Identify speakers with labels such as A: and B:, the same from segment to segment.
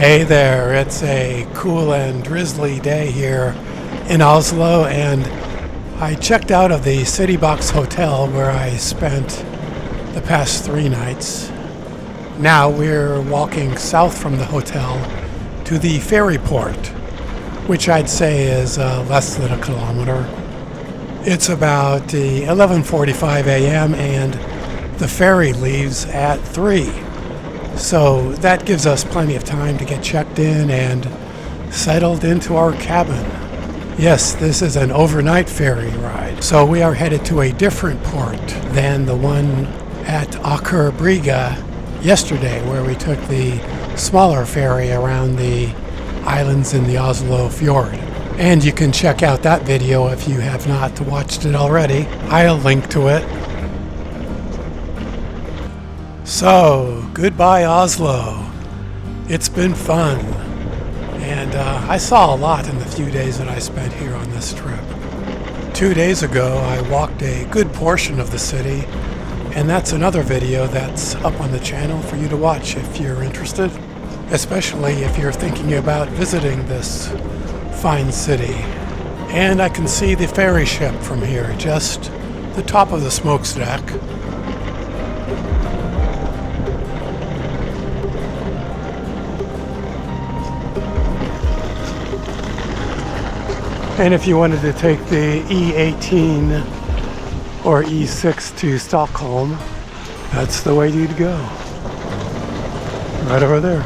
A: Hey there, it's a cool and drizzly day here in Oslo, and I checked out of the City Box Hotel where I spent the past 3 nights. Now we're walking south from the hotel to the ferry port, which I'd say is less than a kilometer. It's about 11:45 a.m. and the ferry leaves at 3. So that gives us plenty of time to get checked in and settled into our cabin. Yes, this is an overnight ferry ride. So we are headed to a different port than the one at Aker Brygge yesterday, where we took the smaller ferry around the islands in the Oslo fjord. And you can check out that video if you have not watched it already. I'll link to it. So, goodbye Oslo. It's been fun. And I saw a lot in the few days that I spent here on this trip. 2 days ago, I walked a good portion of the city, and that's another video that's up on the channel for you to watch if you're interested, especially if you're thinking about visiting this fine city. And I can see the ferry ship from here, just the top of the smokestack. And if you wanted to take the E18 or E6 to Stockholm, that's the way you'd go. Right over there.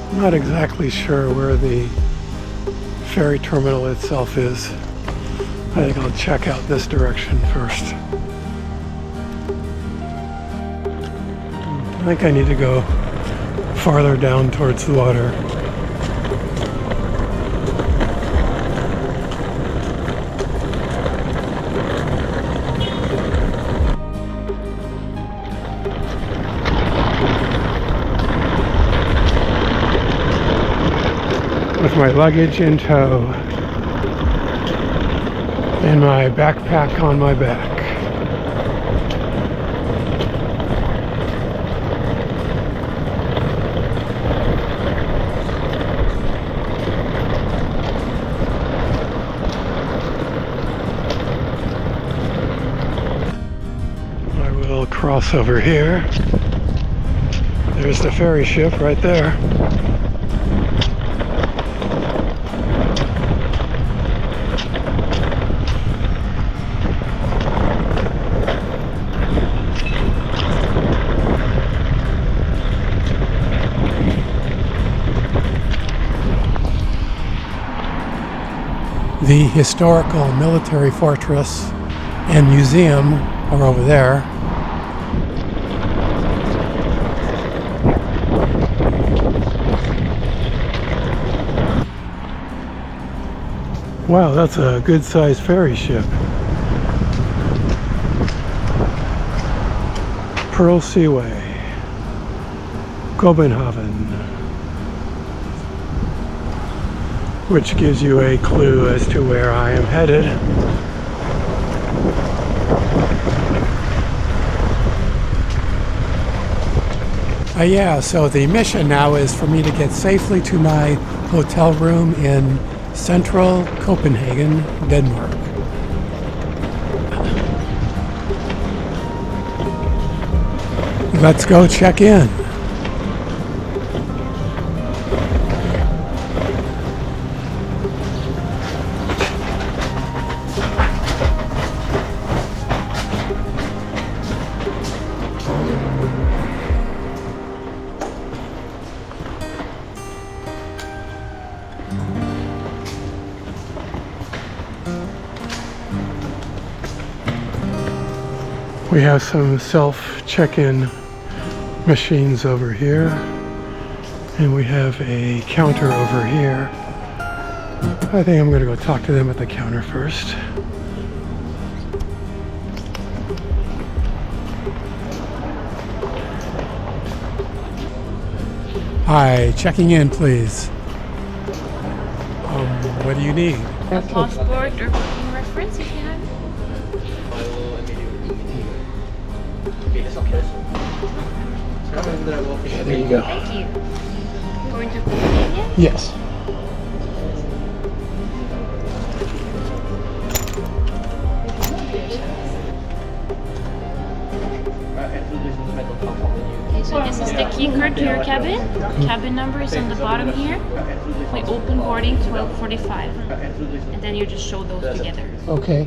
A: I'm not exactly sure where the ferry terminal itself is. I think I'll check out this direction first. I think I need to go farther down towards the water. With my luggage in tow and my backpack on my back. I will cross over here. There's the ferry ship right there. The historical military fortress and museum are over there. Wow, that's a good-sized ferry ship. Pearl Seaway, Copenhagen, which gives you a clue as to where I am headed. Yeah, so the mission now is for me to get safely to my hotel room in central Copenhagen, Denmark. Let's go check in. We have some self-check-in machines over here, and we have a counter over here. I think I'm gonna go talk to them at the counter first. Hi, checking in, please. What do you need?
B: A passport or booking reference if you have it.
A: There you go.
B: Thank you. Going to Copenhagen?
A: Yes.
B: Okay, so this is the key card to your cabin. Cabin number is on the bottom here. We open boarding 12:45, and then you just show those together.
A: Okay.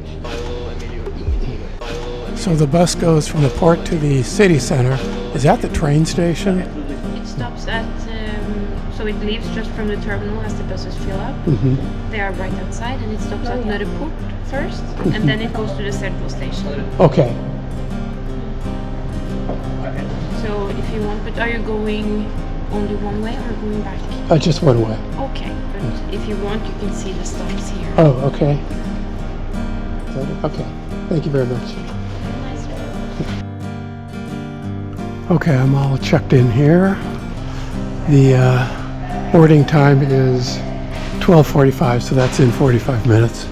A: So the bus goes from the port to the city center. Is that the train station?
B: It stops at, so it leaves just from the terminal as the buses fill up. They are right outside, and it stops at Nordic first, and then it goes to the central station.
A: Okay.
B: So if you want, but are you going only one way or going back?
A: Just one way.
B: Okay, but if you want, you can see the stops here.
A: Oh, okay. Is that it? Okay. Thank you very much.
B: Nice.
A: Okay, I'm all checked in here. The boarding time is 12:45, so that's in 45 minutes.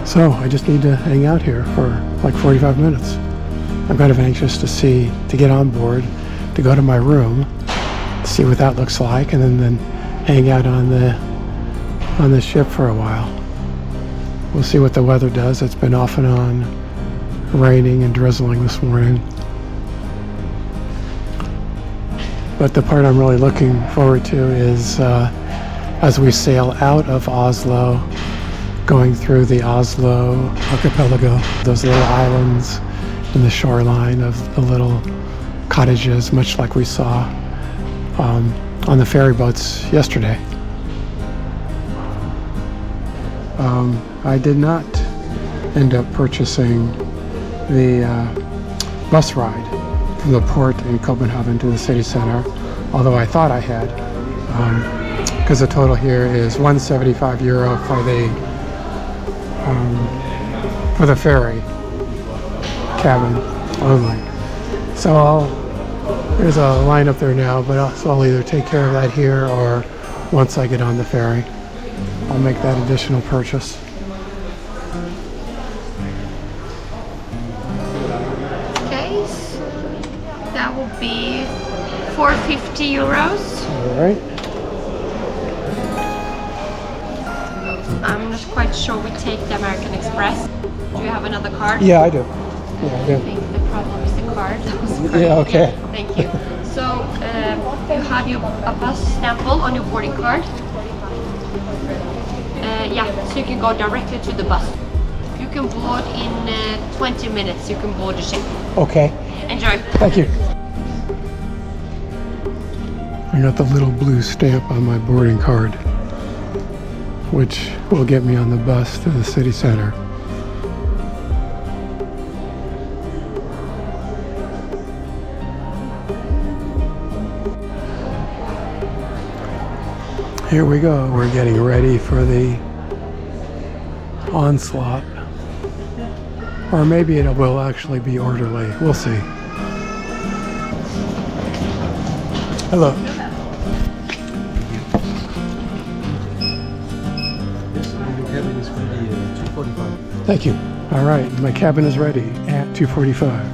A: So I just need to hang out here for like 45 minutes. I'm kind of anxious to get on board, to go to my room, see what that looks like, and then hang out on the ship for a while. We'll see what the weather does. It's been off and on raining and drizzling this morning. But the part I'm really looking forward to is as we sail out of Oslo, going through the Oslo archipelago, those little islands in the shoreline of the little cottages, much like we saw on the ferry boats yesterday. I did not end up purchasing the bus ride from the port in Copenhagen to the city center, although I thought I had, because the total here is €175 for the ferry cabin only. So there's a line up there now, but I'll either take care of that here or once I get on the ferry, I'll make that additional purchase.
B: Okay, so that will be €450.
A: All right.
B: I'm not quite sure we take the American Express. Do you have another card?
A: Yeah, I do. Yeah, I
B: I
A: do.
B: think the problem is the card.
A: Yeah, okay.
B: Thank you. So you have a bus sample on your boarding card. Yeah, so you can go directly to the bus. You can board in 20 minutes. You can board the ship.
A: Okay.
B: Enjoy.
A: Thank you. I got the little blue stamp on my boarding card, which will get me on the bus to the city center. Here we go. We're getting ready for the onslaught. Or maybe it will actually be orderly. We'll see. Hello. Thank you. All right, my cabin is ready at 2:45.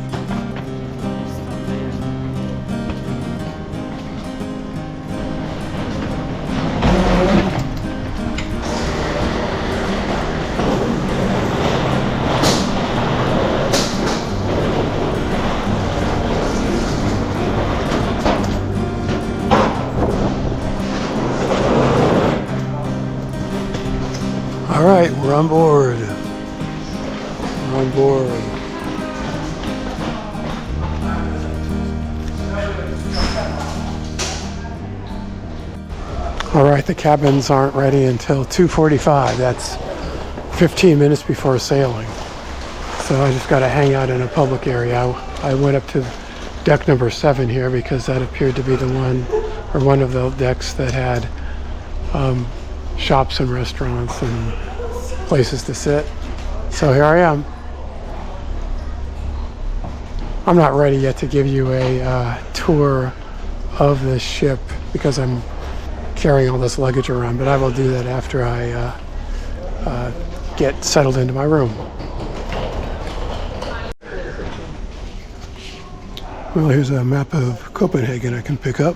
A: All right, we're on board. We're on board. All right, the cabins aren't ready until 2:45. That's 15 minutes before sailing. So I just got to hang out in a public area. I went up to deck number 7 here because that appeared to be the one or one of the decks that had shops and restaurants and places to sit. So here I am. I'm not ready yet to give you a tour of the ship because I'm carrying all this luggage around, but I will do that after I get settled into my room. Well, here's a map of Copenhagen I can pick up.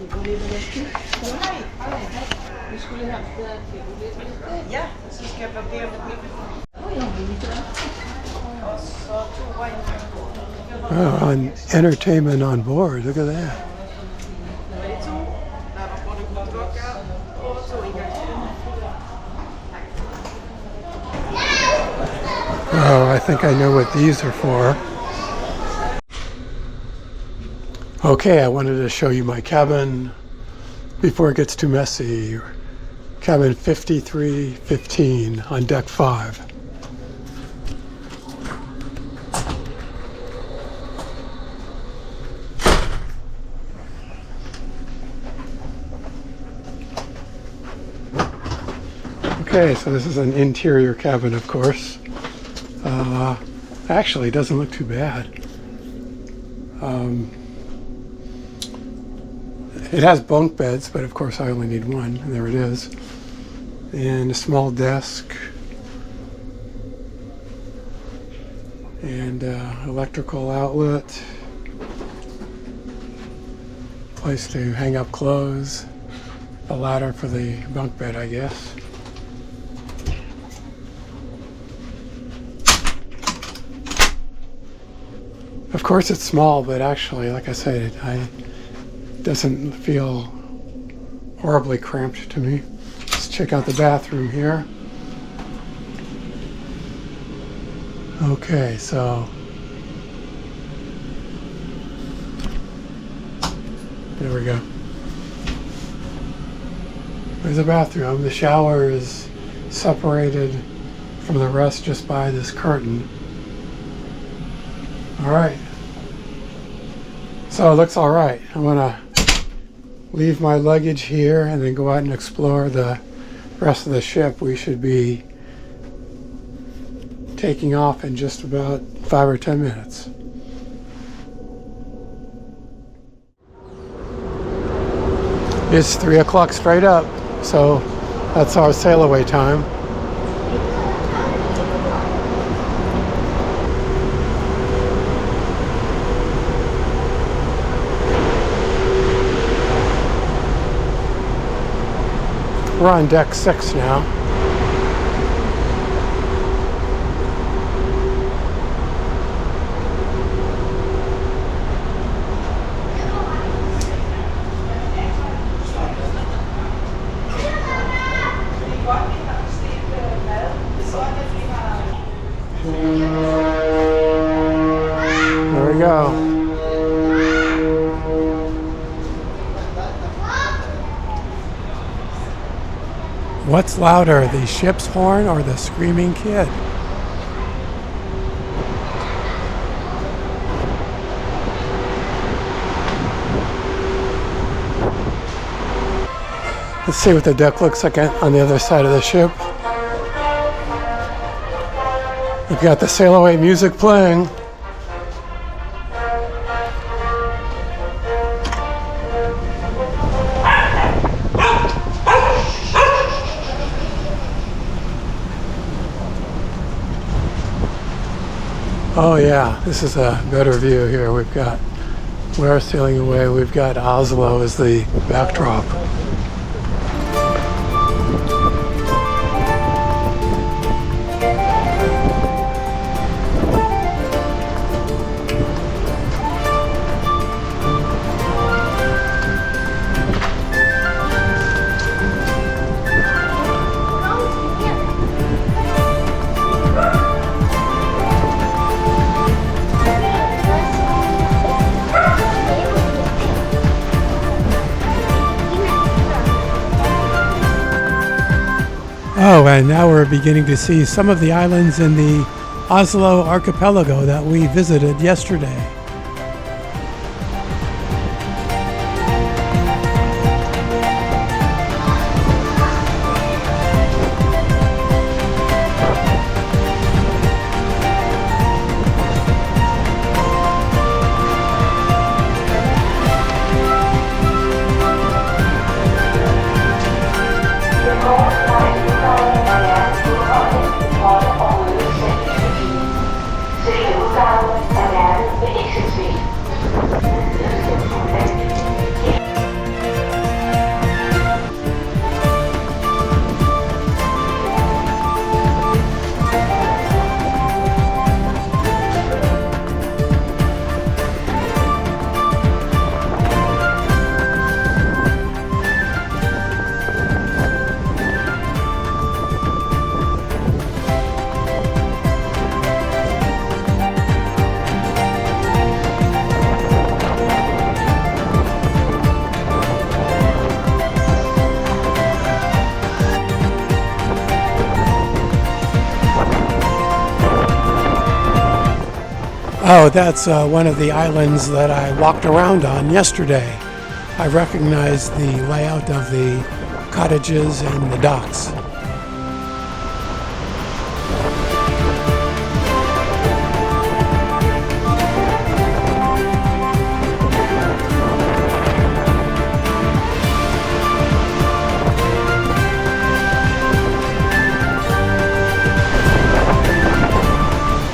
A: Oh, and entertainment on board. Look at that. Oh, I think I know what these are for. Okay, I wanted to show you my cabin before it gets too messy. Cabin 5315 on deck 5. Okay, so this is an interior cabin, of course. Actually, it doesn't look too bad. It has bunk beds, but of course I only need one, and there it is. And a small desk. And electrical outlet. Place to hang up clothes. A ladder for the bunk bed, I guess. Of course it's small, but actually, like I said, it doesn't feel horribly cramped to me. Let's check out the bathroom here. Okay, so there we go. There's the bathroom. The shower is separated from the rest just by this curtain. All right. So it looks all right. I'm gonna leave my luggage here and then go out and explore the rest of the ship. We should be taking off in just about 5 or 10 minutes. It's 3 o'clock straight up, so that's our sail away time. We're on deck 6 now. There we go. What's louder, the ship's horn or the screaming kid? Let's see what the deck looks like on the other side of the ship. We've got the sail away music playing. Oh yeah, this is a better view here. We're sailing away. We've got Oslo as the backdrop. Oh, and now we're beginning to see some of the islands in the Oslo archipelago that we visited yesterday. Oh, that's one of the islands that I walked around on yesterday. I recognized the layout of the cottages and the docks.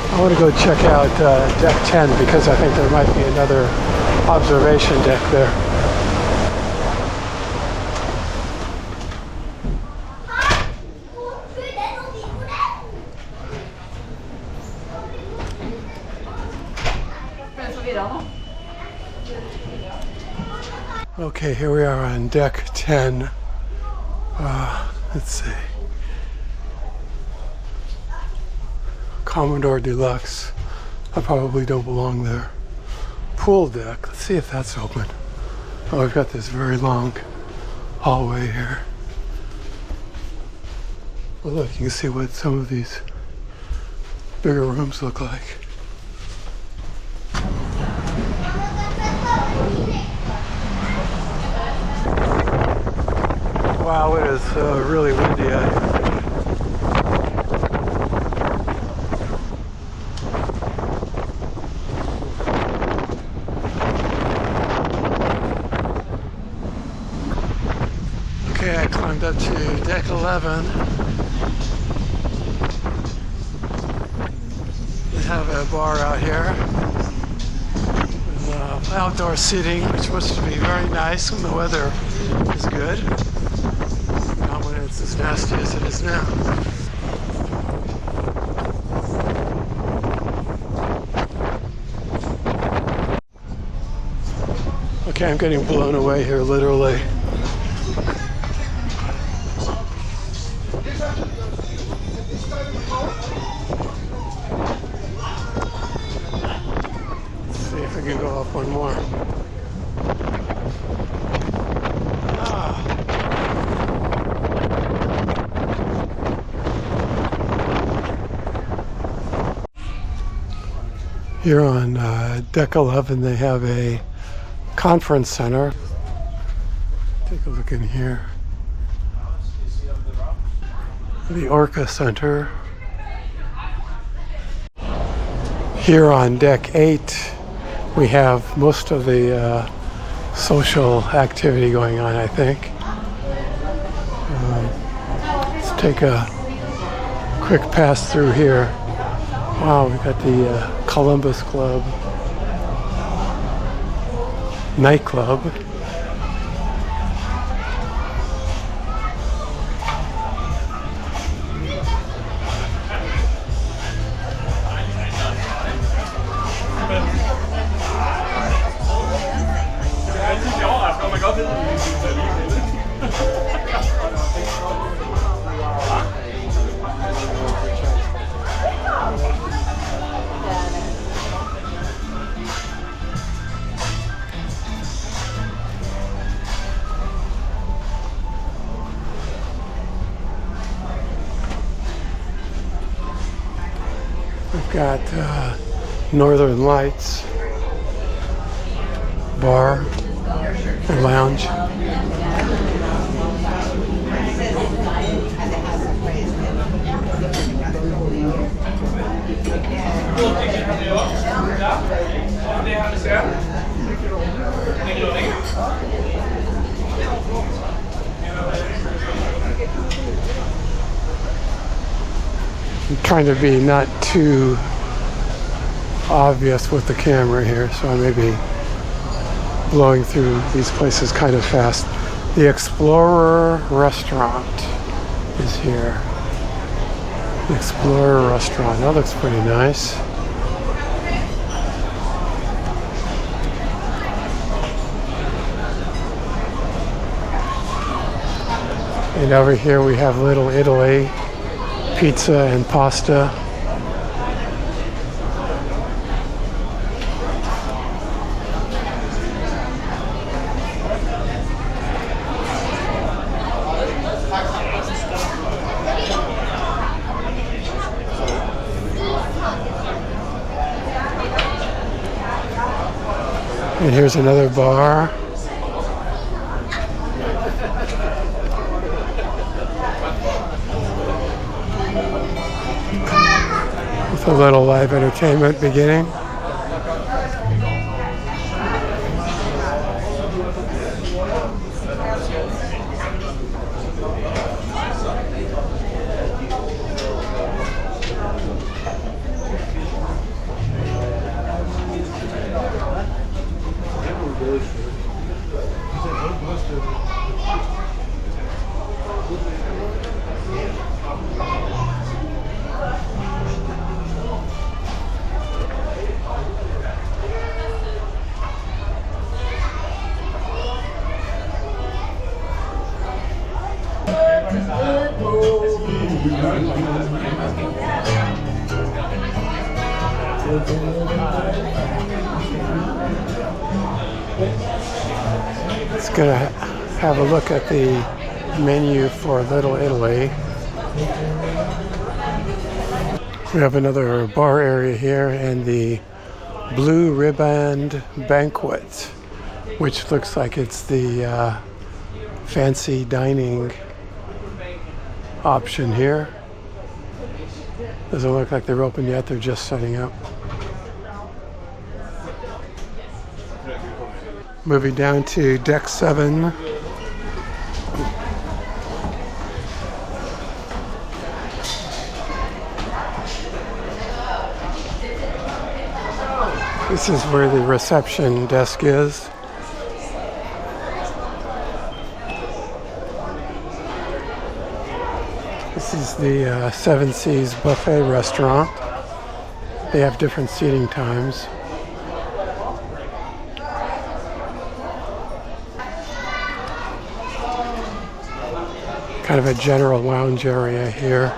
A: I want to go check out deck 10 because I think there might be another observation deck there. Okay, here we are on deck 10. Let's see. Commodore Deluxe. I probably don't belong there. Pool deck. Let's see if that's open. Oh, I've got this very long hallway here. Well, look, you can see what some of these bigger rooms look like. Wow, it is really windy out here. Okay, I climbed up to deck 11. They have a bar out here with outdoor seating, which supposed to be very nice when the weather is good. Not when it's as nasty as it is now. Okay, I'm getting blown away here, literally. I can go up one more. Here on deck 11 they have a conference center. Take a look in here. The Orca Center. Here on deck 8 we have most of the social activity going on, I think. Let's take a quick pass through here. Wow, we've got the Columbus Club nightclub. We've got Northern Lights bar and lounge. I'm trying to be not too obvious with the camera here, so I may be blowing through these places kind of fast. The Explorer Restaurant is here. The Explorer Restaurant, that looks pretty nice. And over here we have Little Italy, pizza and pasta. And here's another bar. With a little live entertainment beginning. Let's go have a look at the menu for Little Italy. We have another bar area here and the Blue Ribbon Banquet, which looks like it's the fancy dining option here. Doesn't look like they're open yet, they're just setting up. Moving down to deck 7. This is where the reception desk is. This is the Seven Seas Buffet restaurant. They have different seating times. Kind of a general lounge area here.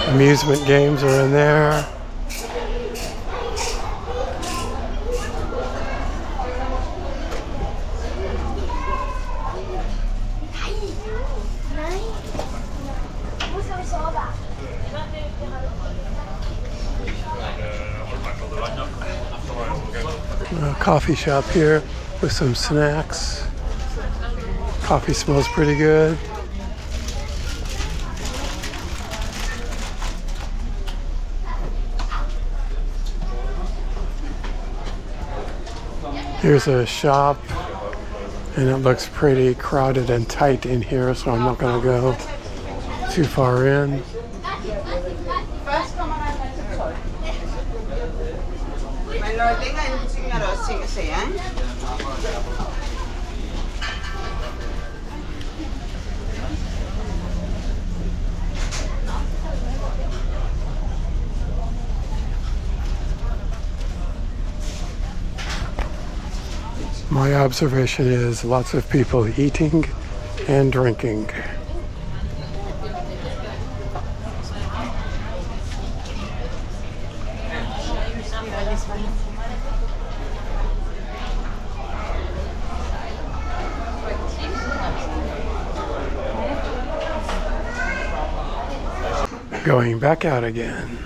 A: Amusement games are in there. Coffee shop here with some snacks. Coffee smells pretty good. Here's a shop, and it looks pretty crowded and tight in here, so I'm not going to go too far in. My observation is lots of people eating and drinking. Going back out again.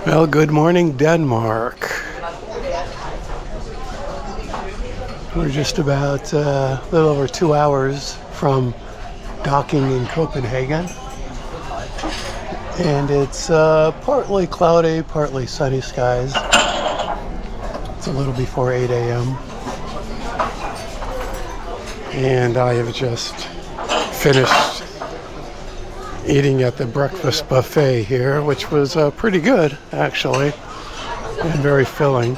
A: Well, good morning, Denmark. We're just about a little over 2 hours from docking in Copenhagen. And it's partly cloudy, partly sunny skies. It's a little before 8 a.m. And I have just finished eating at the breakfast buffet here, which was pretty good, actually, and very filling.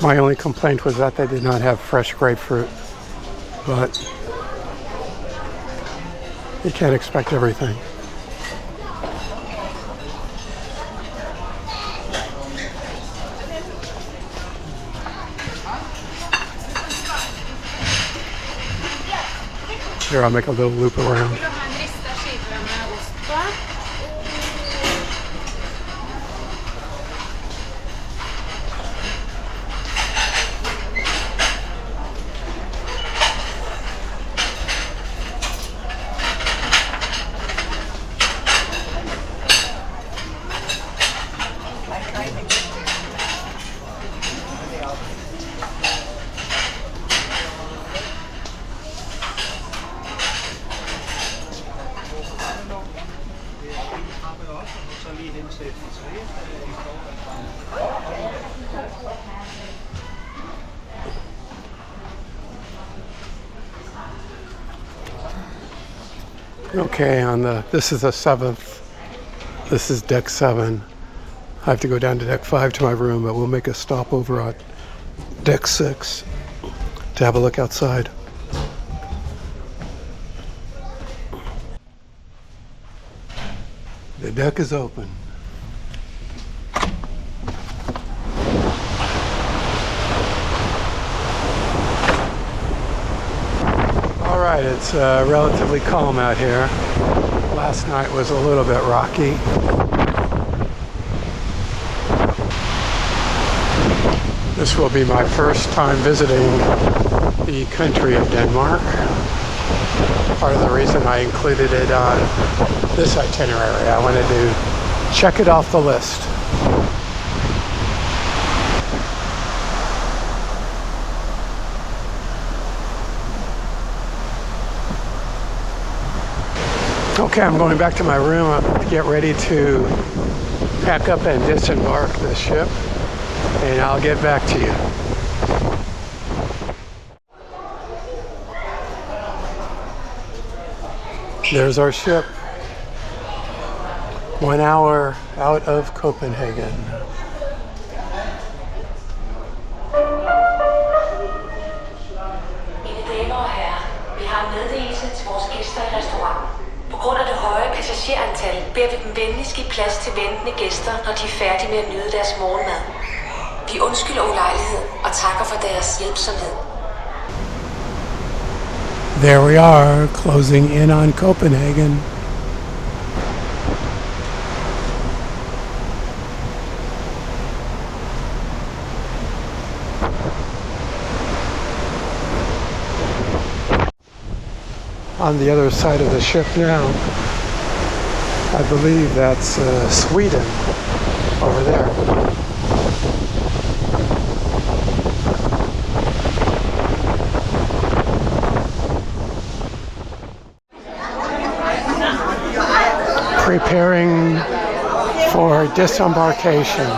A: My only complaint was that they did not have fresh grapefruit, but you can't expect everything. Here, I'll make a little loop around. Okay, this is the 7th. This is deck 7. I have to go down to deck 5 to my room, but we'll make a stop over at deck 6 to have a look outside. The deck is open. Alright, it's relatively calm out here. Last night was a little bit rocky. This will be my first time visiting the country of Denmark. Part of the reason I included it on this itinerary, I wanted to check it off the list. Okay, I'm going back to my room to get ready to pack up and disembark the ship, and I'll get back to you. There's our ship. 1 hour out of Copenhagen.
C: Mine damer og herrer, vi har en meddelelse til vores gæster i restauranten. På grund af det høje passagerantal beder vi dem venligst give plads til ventende gæster, når de er færdige med at nyde deres morgenmad. Vi undskylder ulejligheden og takker for deres hjælpsomhed.
A: There we are, closing in on Copenhagen. On the other side of the ship now, I believe that's Sweden over there. Preparing for disembarkation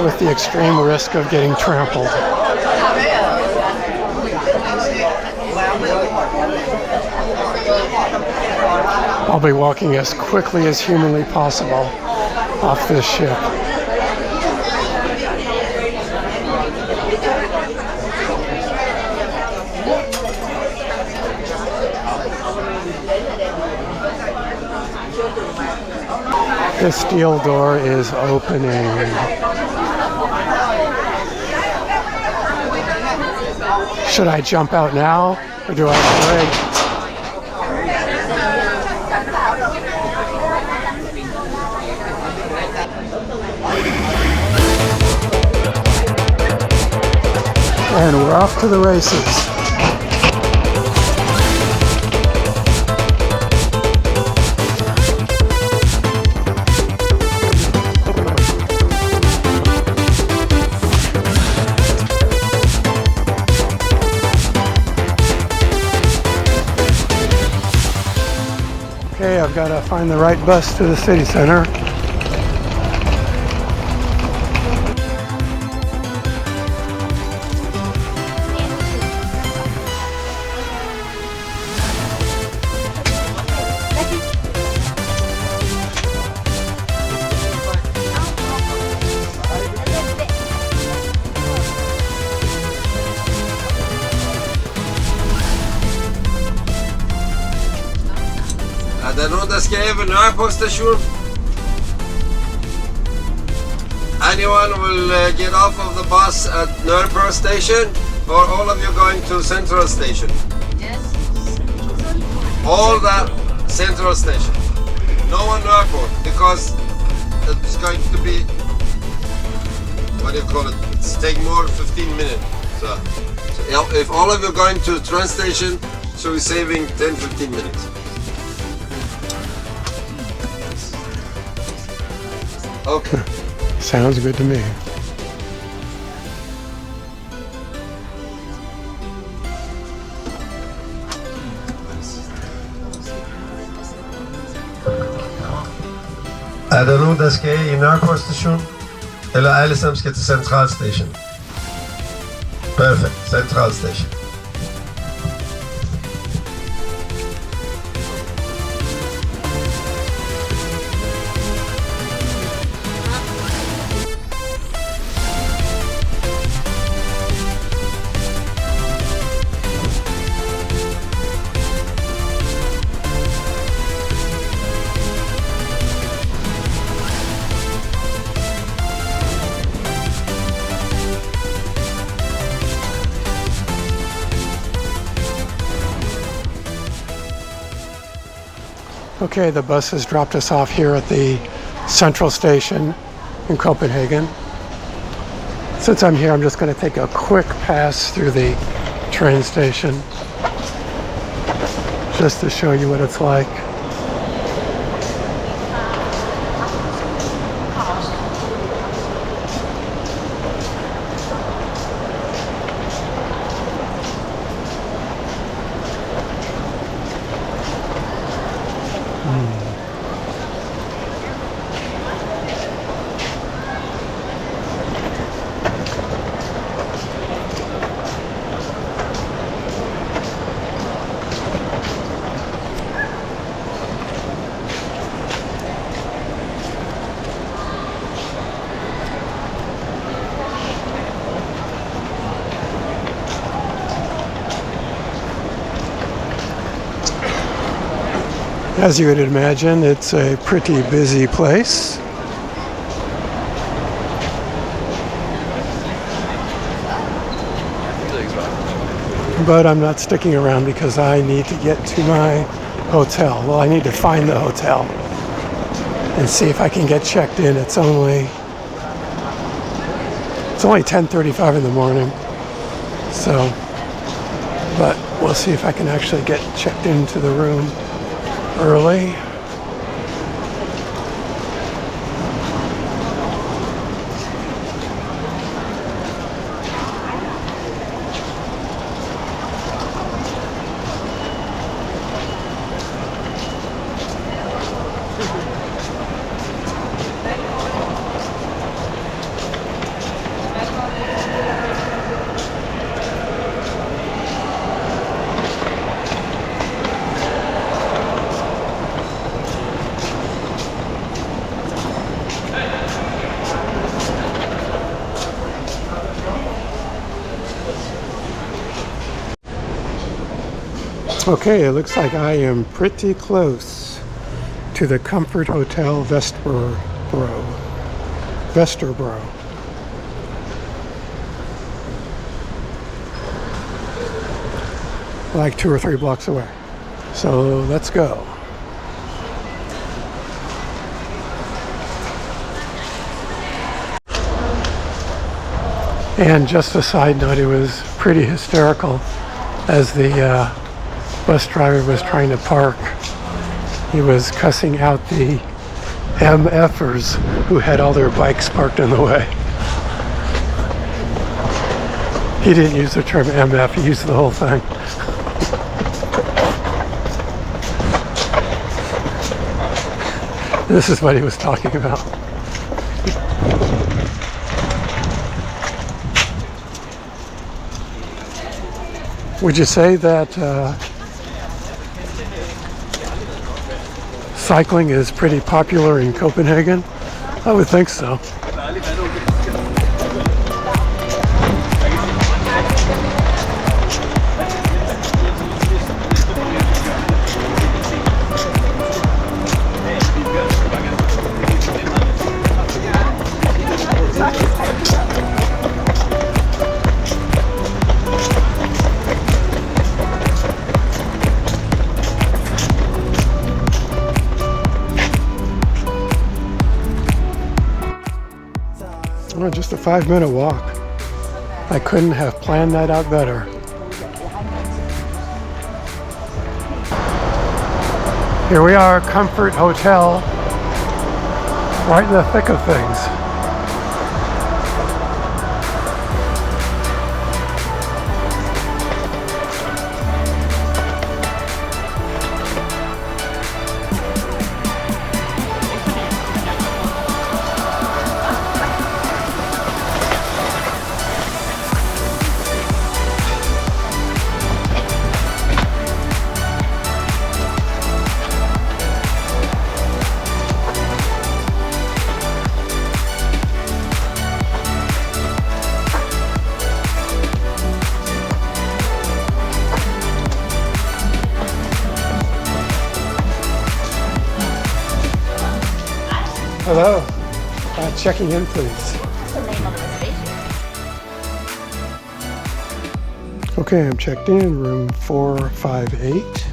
A: with the extreme risk of getting trampled. I'll be walking as quickly as humanly possible off this ship. The steel door is opening. Should I jump out now, or do I have to wait? And we're off to the races. Okay, I've got to find the right bus to the city center.
D: Er der nogen, der skal ved Nørrebro station? Anyone will get off of the bus at Nørrebro station, or all of you going to Central station?
B: Yes.
D: All that Central station. No one Nørrebro, because it's going to be, what do you call it? It's taking more than 15 minutes. So if all of you going to train station, so we're saving 10-15 minutes. Okay.
A: Sounds good to me.
D: Er der nogen, der skal i Nørrebro station? Eller alle sammen skal til Central station? Perfect. Central station.
A: Okay, the bus has dropped us off here at the Central Station in Copenhagen. Since I'm here, I'm just going to take a quick pass through the train station just to show you what it's like. As you would imagine, it's a pretty busy place. But I'm not sticking around because I need to get to my hotel. Well, I need to find the hotel and see if I can get checked in. It's only 10:35 in the morning. So, but we'll see if I can actually get checked into the room early. Okay, it looks like I am pretty close to the Comfort Hotel Vesterbro. Like 2 or 3 blocks away. So let's go. And just a side note, it was pretty hysterical as the bus driver was trying to park. He was cussing out the MFers who had all their bikes parked in the way. He didn't use the term MF, he used the whole thing. This is what he was talking about. Would you say that cycling is pretty popular in Copenhagen? I would think so. Oh, just a 5-minute walk. I couldn't have planned that out better. Here we are, Comfort Hotel, right in the thick of things. Hello, checking in please. Okay, I'm checked in, room 458.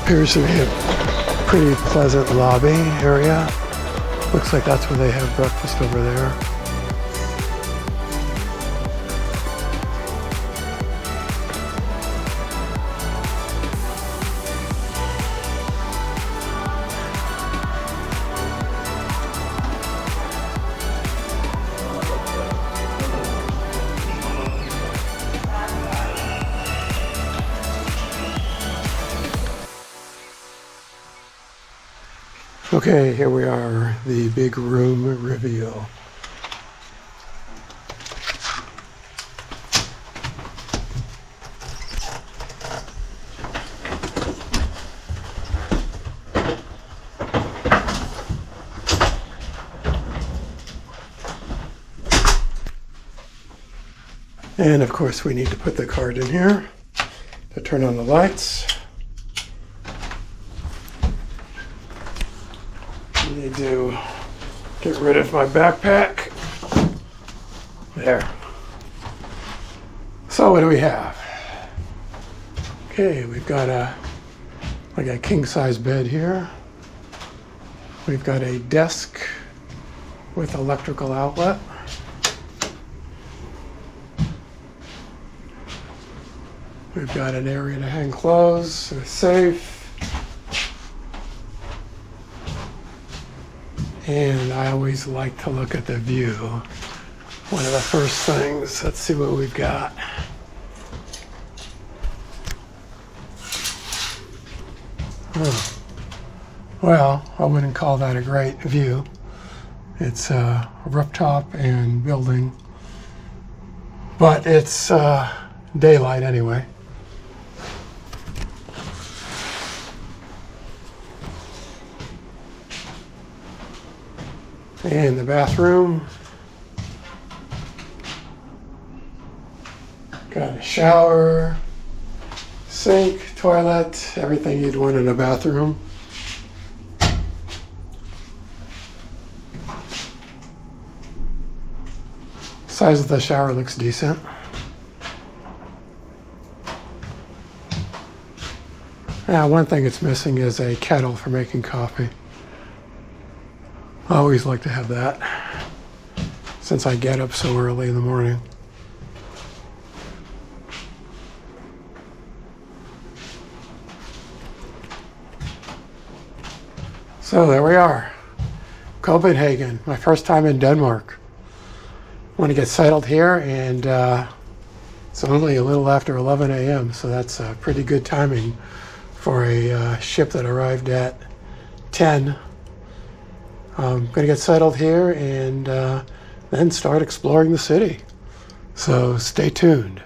A: Appears to be a pretty pleasant lobby area. Looks like that's where they have breakfast over there. Okay, here we are, the big room reveal. And of course we need to put the card in here to turn on the lights. I need to get rid of my backpack. There. So what do we have? Okay, we've got a king-size bed here. We've got a desk with electrical outlet. We've got an area to hang clothes, a safe. And I always like to look at the view one of the first things. Let's see what we've got. Oh. Well, I wouldn't call that a great view. It's a rooftop and building, but it's daylight anyway. And the bathroom. Got a shower, sink, toilet, everything you'd want in a bathroom. Size of the shower looks decent. Yeah, one thing it's missing is a kettle for making coffee. I always like to have that since I get up so early in the morning. So there we are, Copenhagen, my first time in Denmark. I want to get settled here, and it's only a little after 11 a.m., so that's pretty good timing for a ship that arrived at 10. I'm going to get settled here and then start exploring the city. So stay tuned.